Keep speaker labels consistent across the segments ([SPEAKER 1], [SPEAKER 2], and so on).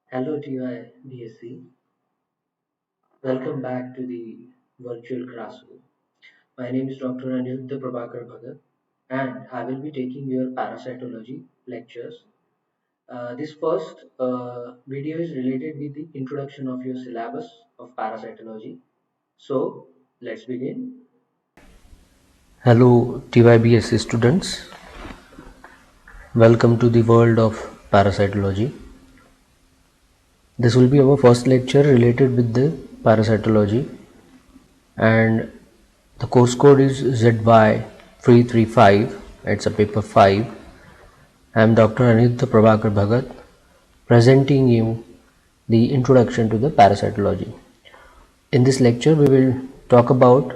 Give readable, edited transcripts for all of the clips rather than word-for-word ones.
[SPEAKER 1] Hello TY BSc. Welcome back to the virtual classroom. My name is Dr. Aniruddha Prabhakar Bhagat and I will be taking your parasitology lectures. This first video is related with the introduction of your syllabus of parasitology. So let's begin.
[SPEAKER 2] Hello TYBSc students, welcome to the world of parasitology. This will be our first lecture related with the parasitology and the course code is ZY335, it's a paper 5. I am Dr. Anitha Prabhakar Bhagat presenting you the introduction to the parasitology. In this lecture we will talk about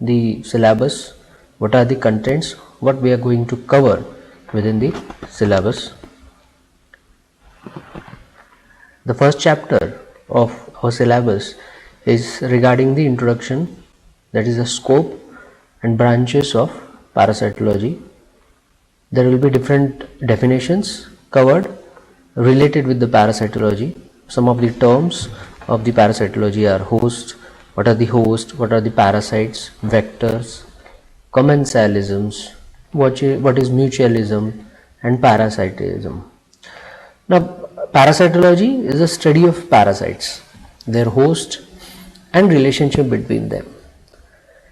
[SPEAKER 2] the syllabus, what are the contents, what we are going to cover within the syllabus. The first chapter of our syllabus is regarding the introduction, that is the scope and branches of parasitology. There will be different definitions covered related with the parasitology. Some of the terms of the parasitology are host, what are the hosts, what are the parasites, vectors, commensalisms, what is mutualism and parasitism. Now, parasitology is a study of parasites, their host and relationship between them.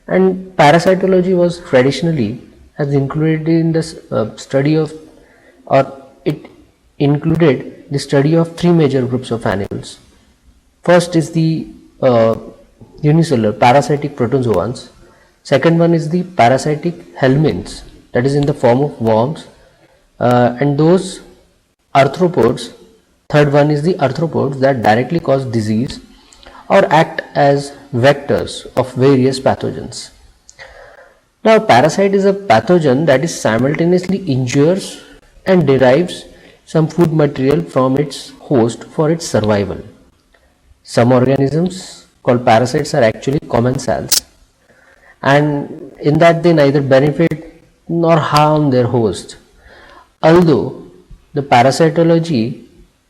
[SPEAKER 2] And parasitology was traditionally has included in the study of, or it included the study of three major groups of animals. First is the unicellular parasitic protozoans. Second one is the parasitic helminths, that is in the form of worms, and those arthropods. Third one is the arthropods that directly cause disease or act as vectors of various pathogens. Now, a parasite is a pathogen that is simultaneously injures and derives some food material from its host for its survival. Some organisms called parasites are actually commensals, and in that they neither benefit nor harm their host. Although the parasitology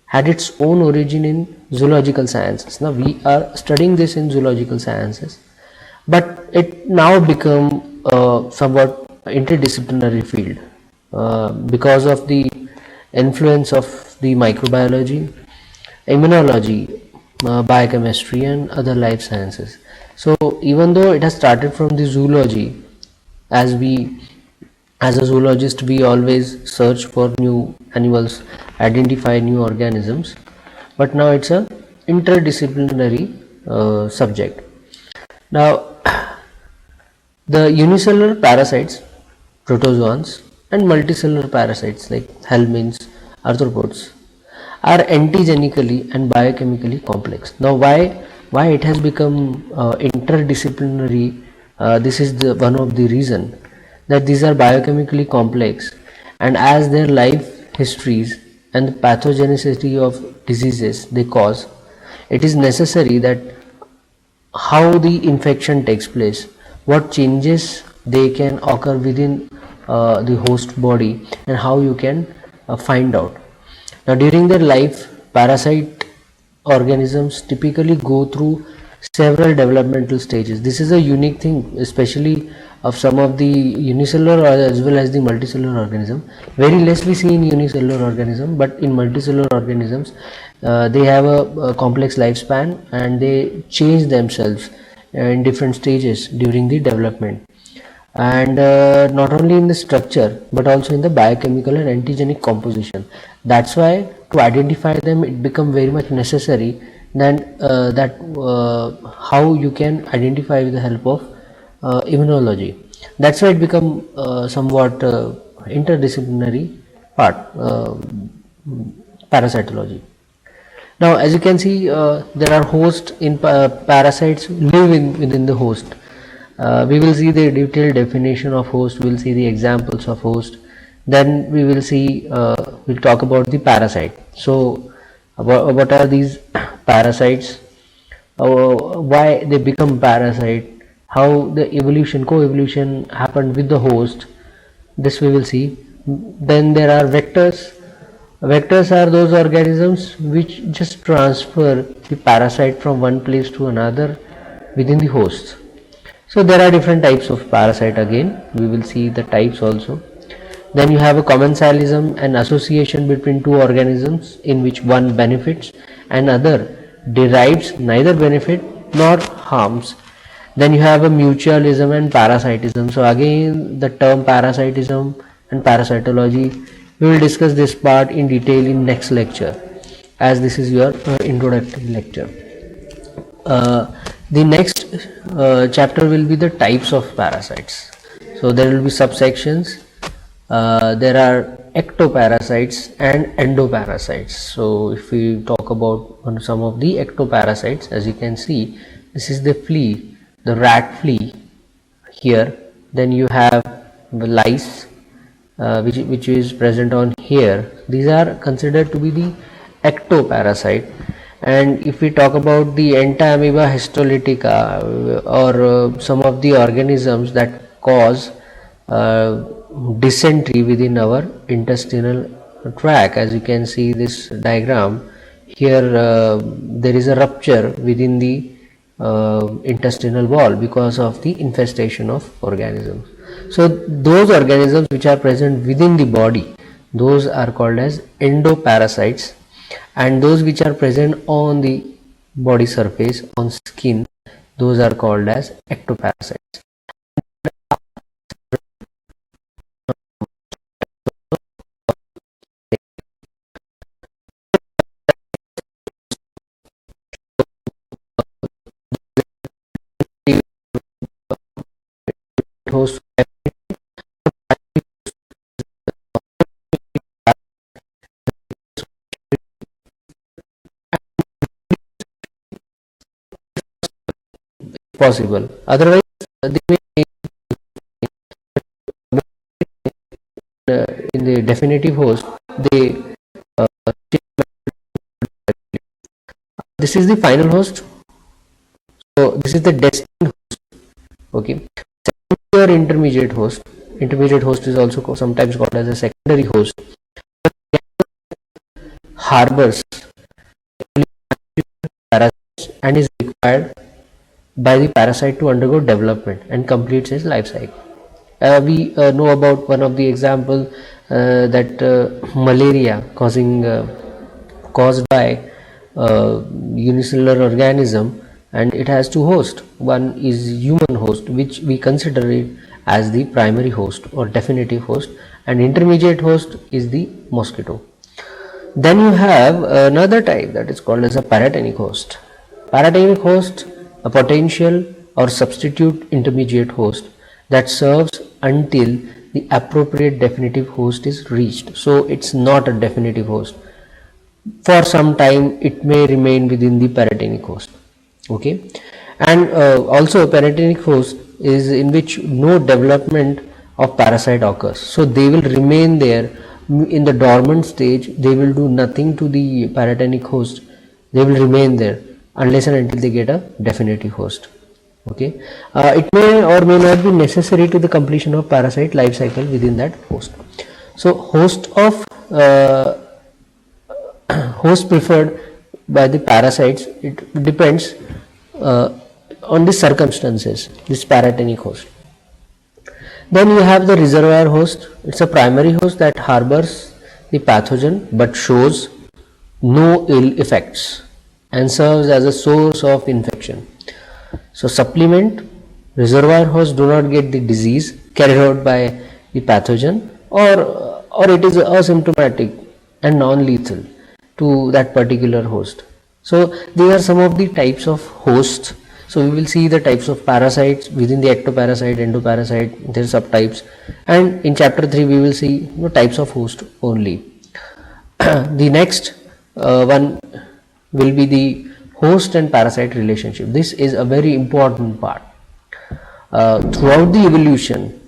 [SPEAKER 2] had its own origin in zoological sciences. Now we are studying this in zoological sciences, but it now become a somewhat interdisciplinary field because of the influence of the microbiology, immunology, biochemistry and other life sciences. So even though it has started from the zoology, as we as a zoologist we always search for new animals, identify new organisms, but now it's a interdisciplinary subject. Now the unicellular parasites, protozoans and multicellular parasites like helminths, arthropods are antigenically and biochemically complex. Now why it has become interdisciplinary, this is the one of the reason that these are biochemically complex, and as their life histories and the pathogenicity of diseases they cause, it is necessary that how the infection takes place, what changes they can occur within the host body, and how you can find out. Now, during their life, parasite organisms typically go through several developmental stages. This is a unique thing, especially of some of the unicellular as well as the multicellular organism. Very less we see in unicellular organism, but in multicellular organisms, they have a complex lifespan and they change themselves in different stages during the development, and not only in the structure but also in the biochemical and antigenic composition. That's why to identify them it become very much necessary then how you can identify with the help of immunology. That's why it become somewhat interdisciplinary part, parasitology. Now, as you can see, there are hosts in parasites live within the host. We will see the detailed definition of host. We will see the examples of host. Then we will see. We'll talk about the parasite. So, what are these parasites? Why they become parasite? How the evolution, co-evolution happened with the host. This we will see. Then there are vectors. Vectors are those organisms which just transfer the parasite from one place to another within the host. So there are different types of parasite. Again, we will see the types also. Then you have a commensalism, an association between two organisms in which one benefits and other derives neither benefit nor harms. Then you have a mutualism and parasitism. So again, the term parasitism and parasitology, we will discuss this part in detail in next lecture, as this is your introductory lecture. The next chapter will be the types of parasites. So there will be subsections. There are ectoparasites and endoparasites. So if we talk about on some of the ectoparasites, as you can see, this is the flea, the rat flea here. Then you have the lice, which is present on here. These are considered to be the ectoparasite. And if we talk about the entamoeba histolytica, or some of the organisms that cause dysentery within our intestinal tract, as you can see this diagram here, there is a rupture within the intestinal wall because of the infestation of organisms. So those organisms which are present within the body, those are called as endoparasites, and those which are present on the body surface, on skin, those are called as ectoparasites. Host possible, otherwise they may in the definitive host they this is the final host. So this is the destined host. Okay, secondary or intermediate host. Intermediate host is also sometimes called as a secondary host. Harbors parasites and is required by the parasite to undergo development and completes its life cycle. We know about one of the example, that malaria caused by unicellular organism, and it has two hosts. One is human host, which we consider it as the primary host or definitive host, and intermediate host is the mosquito. Then you have another type that is called as a paratenic host. Paratenic host, a potential or substitute intermediate host that serves until the appropriate definitive host is reached. So it's not a definitive host. For some time it may remain within the paratenic host. Okay, and also paratenic host is in which no development of parasite occurs. So they will remain there in the dormant stage. They will do nothing to the paratenic host. They will remain there unless and until they get a definitive host. Okay, it may or may not be necessary to the completion of parasite life cycle within that host. So host preferred by the parasites, it depends on the circumstances, this paratenic host. Then you have the reservoir host. It's a primary host that harbors the pathogen but shows no ill effects and serves as a source of infection. So supplement, reservoir hosts do not get the disease carried out by the pathogen, or it is asymptomatic and non-lethal to that particular host. So these are some of the types of hosts. So we will see the types of parasites within the ectoparasite, endoparasite, their subtypes, and in chapter 3 we will see types of host only. The next one will be the host and parasite relationship. This is a very important part. Throughout the evolution,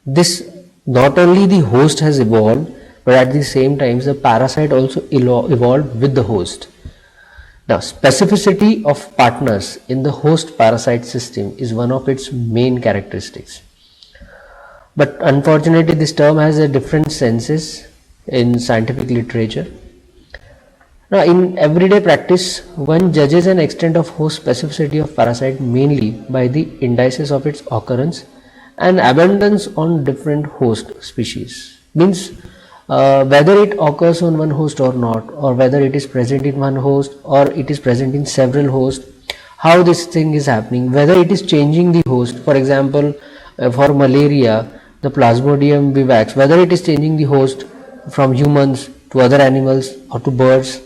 [SPEAKER 2] this not only the host has evolved, but at the same time the parasite also evolved with the host. Now, specificity of partners in the host parasite system is one of its main characteristics. But unfortunately, this term has a different senses in scientific literature. Now, in everyday practice, one judges an extent of host specificity of parasite mainly by the indices of its occurrence and abundance on different host species. Means whether it occurs on one host or not, or whether it is present in one host or it is present in several hosts, how this thing is happening, whether it is changing the host. For example, for malaria, the Plasmodium vivax, whether it is changing the host from humans to other animals or to birds.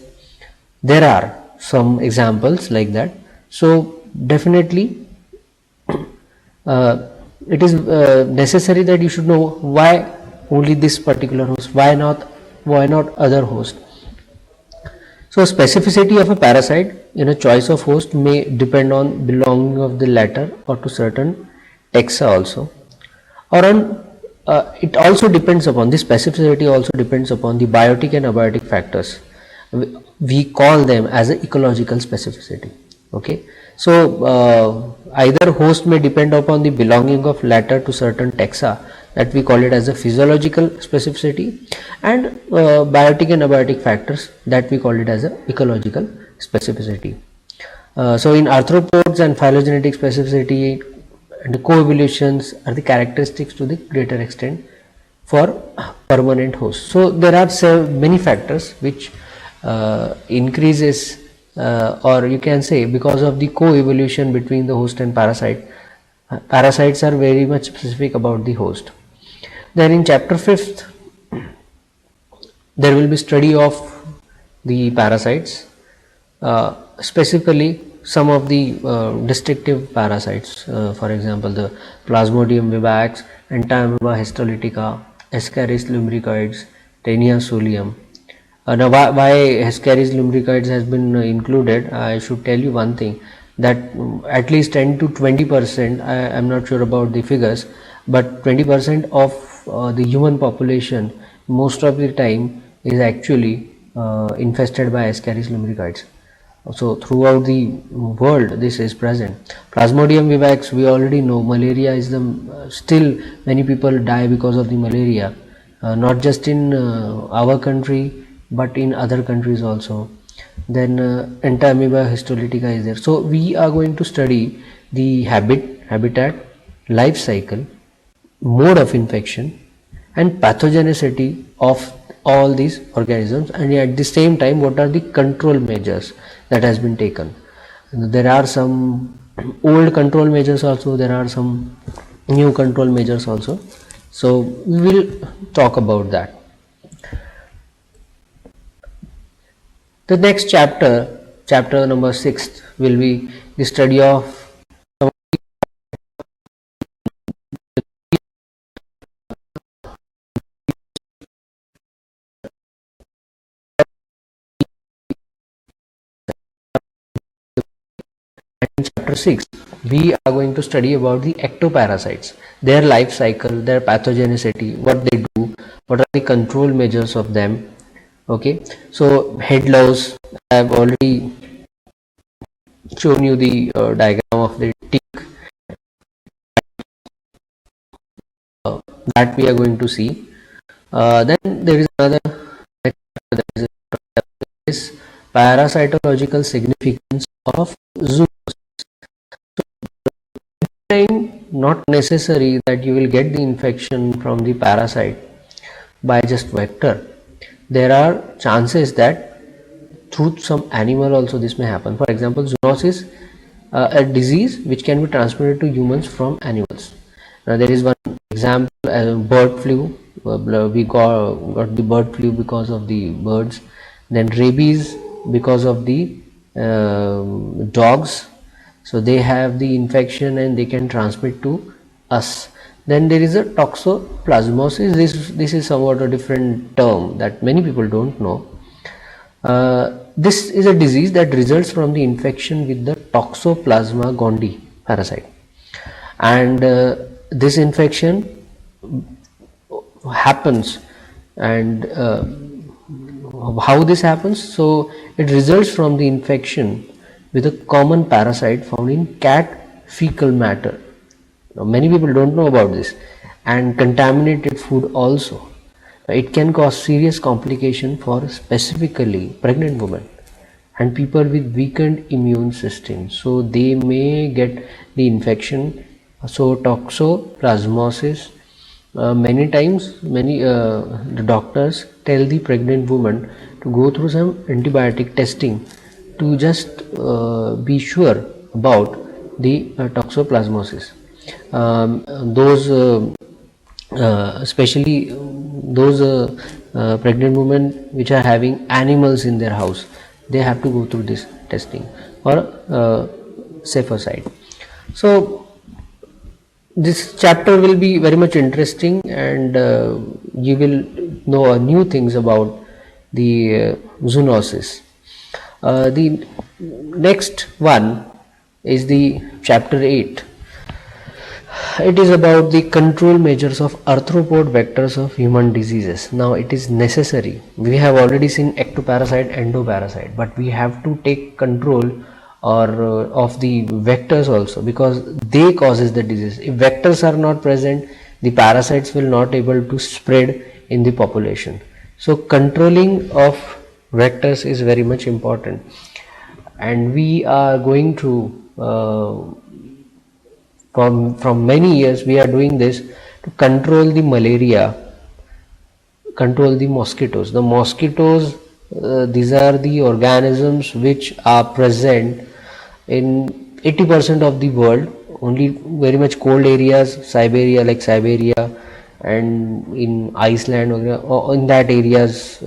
[SPEAKER 2] There are some examples like that. So definitely uh, it is necessary that you should know why only this particular host, why not other host. So specificity of a parasite in a choice of host may depend on belonging of the latter or to certain taxa also, or on it also depends upon the specificity also depends upon the biotic and abiotic factors. We call them as a ecological specificity. Okay, so either host may depend upon the belonging of latter to certain taxa, that we call it as a physiological specificity, and biotic and abiotic factors, that we call it as a ecological specificity. So in arthropods and phylogenetic specificity and the coevolutions are the characteristics to the greater extent for permanent hosts. So there are many factors which increases or you can say because of the co-evolution between the host and parasite. Parasites are very much specific about the host. Then in chapter 5th there will be study of the parasites, specifically some of the destructive parasites, for example the Plasmodium vivax, Entamoeba histolytica, Ascaris lumbricoides, Taenia solium. Now why Ascaris lumbricoides has been included, I should tell you one thing, that at least 10 to 20%, I am not sure about the figures, but 20% of the human population most of the time is actually infested by Ascaris lumbricoides. So throughout the world this is present. Plasmodium vivax, we already know malaria is the still many people die because of the malaria, not just in our country but in other countries also. Then Entamoeba histolytica is there. So we are going to study the habitat, life cycle, mode of infection and pathogenicity of all these organisms, and at the same time what are the control measures that has been taken. There are some old control measures also, there are some new control measures also, so we will talk about that. The next chapter, chapter number 6, will be the study of in chapter 6 we are going to study about the ectoparasites, their life cycle, their pathogenicity, what they do, what are the control measures of them. Okay, so head loss, I have already shown you the diagram of the tick that we are going to see. Then there is another that is parasitological significance of zoo. Not necessary that you will get the infection from the parasite by just vector. There are chances that through some animal also this may happen. For example, zoonosis, a disease which can be transmitted to humans from animals. Now there is one example, bird flu. We got the bird flu because of the birds. Then rabies because of the dogs. So they have the infection and they can transmit to us. Then there is a toxoplasmosis. This is somewhat a different term that many people don't know. This is a disease that results from the infection with the Toxoplasma gondii parasite, and this infection happens, and how this happens? So it results from the infection with a common parasite found in cat fecal matter. Now, many people don't know about this, and contaminated food also. It can cause serious complication for specifically pregnant women and people with weakened immune system. So they may get the infection. So toxoplasmosis. Many times, the doctors tell the pregnant woman to go through some antibiotic testing to just be sure about the toxoplasmosis. Those especially those pregnant women which are having animals in their house, they have to go through this testing or safer side. So this chapter will be very much interesting, and you will know new things about the zoonosis. The next one is the chapter 8. It is about the control measures of arthropod vectors of human diseases. Now it is necessary. We have already seen ectoparasite, endoparasite, but we have to take control or of the vectors also, because they causes the disease. If vectors are not present, the parasites will not able to spread in the population. So controlling of vectors is very much important, and we are going to from many years we are doing this to control the malaria, control the mosquitoes. The mosquitoes, these are the organisms which are present in 80% of the world. Only very much cold areas, Siberia, like Siberia, and in Iceland or in that areas,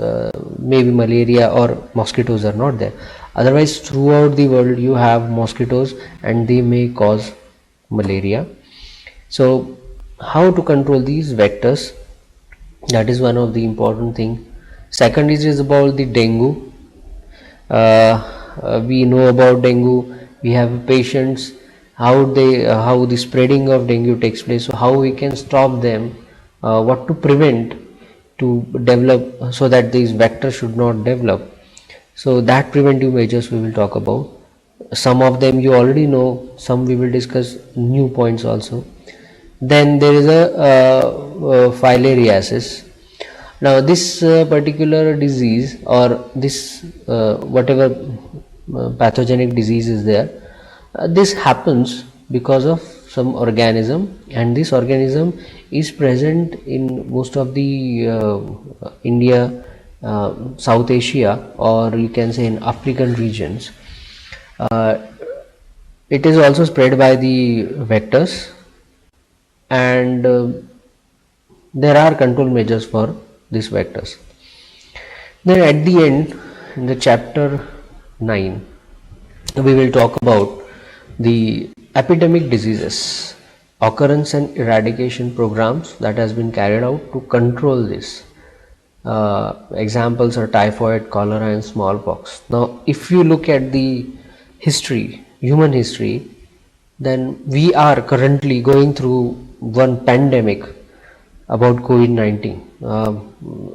[SPEAKER 2] maybe malaria or mosquitoes are not there. Otherwise throughout the world you have mosquitoes and they may cause malaria. So how to control these vectors, that is one of the important thing. Second is about the dengue. We know about dengue, we have patients, how the spreading of dengue takes place, so how we can stop them, what to prevent to develop, so that these vectors should not develop. So that preventive measures we will talk about. Some of them you already know, some we will discuss new points also. Then there is a filariasis. Now this particular disease, or this whatever pathogenic disease is there, this happens because of some organism, and this organism is present in most of the India, South Asia, or you can say in African regions. It is also spread by the vectors, and there are control measures for these vectors. Then at the end, in the chapter 9, we will talk about the epidemic diseases, occurrence and eradication programs that has been carried out to control this. Examples are typhoid, cholera and smallpox. Now if you look at the history, human history, then we are currently going through one pandemic about COVID-19.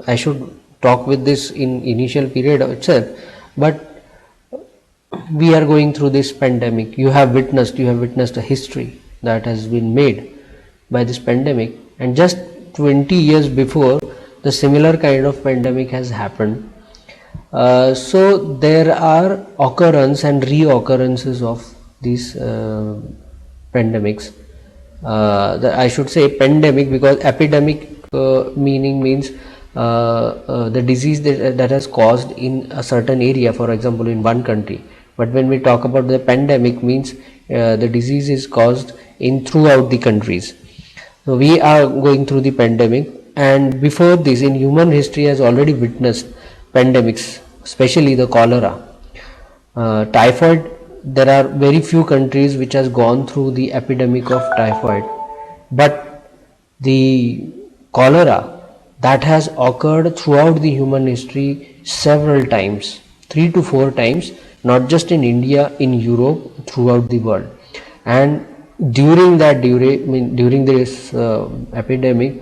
[SPEAKER 2] I should talk with this in initial period itself, but we are going through this pandemic. You have witnessed a history that has been made by this pandemic, and just 20 years before, the similar kind of pandemic has happened. So there are occurrence and reoccurrences of these pandemics. I should say pandemic, because epidemic means the disease that has caused in a certain area, for example in one country. But when we talk about the pandemic, means the disease is caused in throughout the countries. So we are going through the pandemic, and before this in human history has already witnessed pandemics, especially the cholera, typhoid. There are very few countries which has gone through the epidemic of typhoid, but the cholera, that has occurred throughout the human history several times, 3 to 4 times, not just in India, in Europe, throughout the world. And during this epidemic,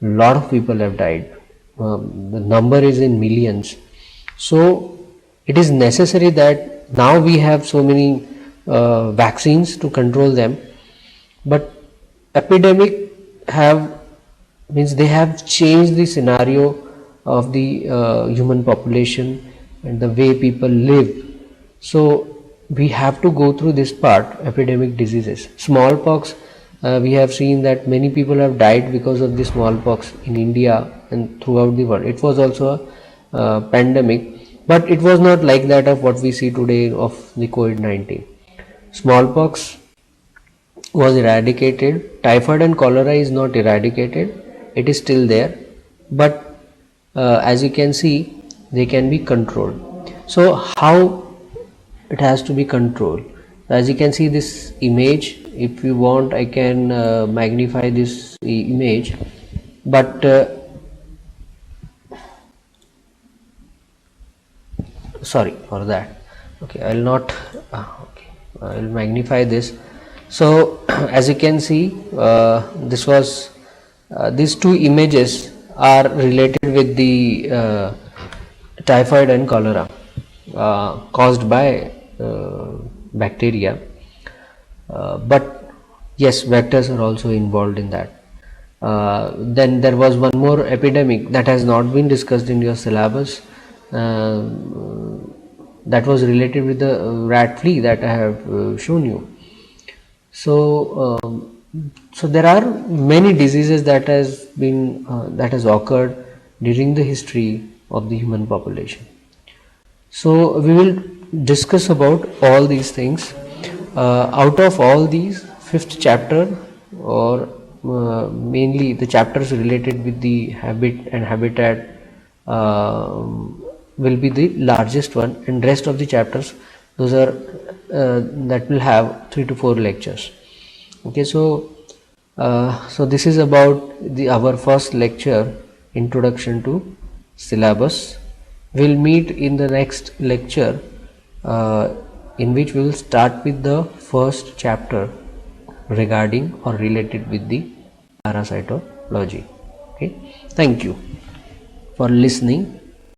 [SPEAKER 2] lot of people have died. The number is in millions. So it is necessary that now we have so many vaccines to control them, but epidemic have, means they have changed the scenario of the human population and the way people live. So we have to go through this part, epidemic diseases. Smallpox, we have seen that many people have died because of the smallpox in India and throughout the world. It was also a pandemic, but it was not like that of what we see today of the COVID-19. Smallpox was eradicated. Typhoid and cholera is not eradicated, it is still there, but as you can see, they can be controlled. So how it has to be controlled? As you can see this image, if you want I can magnify this image, but sorry for that. Okay, I will not okay, I will magnify this. So as you can see, this was these two images are related with the typhoid and cholera caused by bacteria, but yes, vectors are also involved in that. Then there was one more epidemic that has not been discussed in your syllabus, uh, that was related with the rat flea that I have shown you. So so there are many diseases that has occurred during the history of the human population. So we will discuss about all these things. Out of all these, fifth chapter, or mainly the chapters related with the habit and habitat, will be the largest one, and rest of the chapters, those are that will have 3 to 4 lectures. Okay, so so this is about the our first lecture, introduction to syllabus. We'll meet in the next lecture, in which we will start with the first chapter regarding or related with the parasitology. Okay, thank you for listening.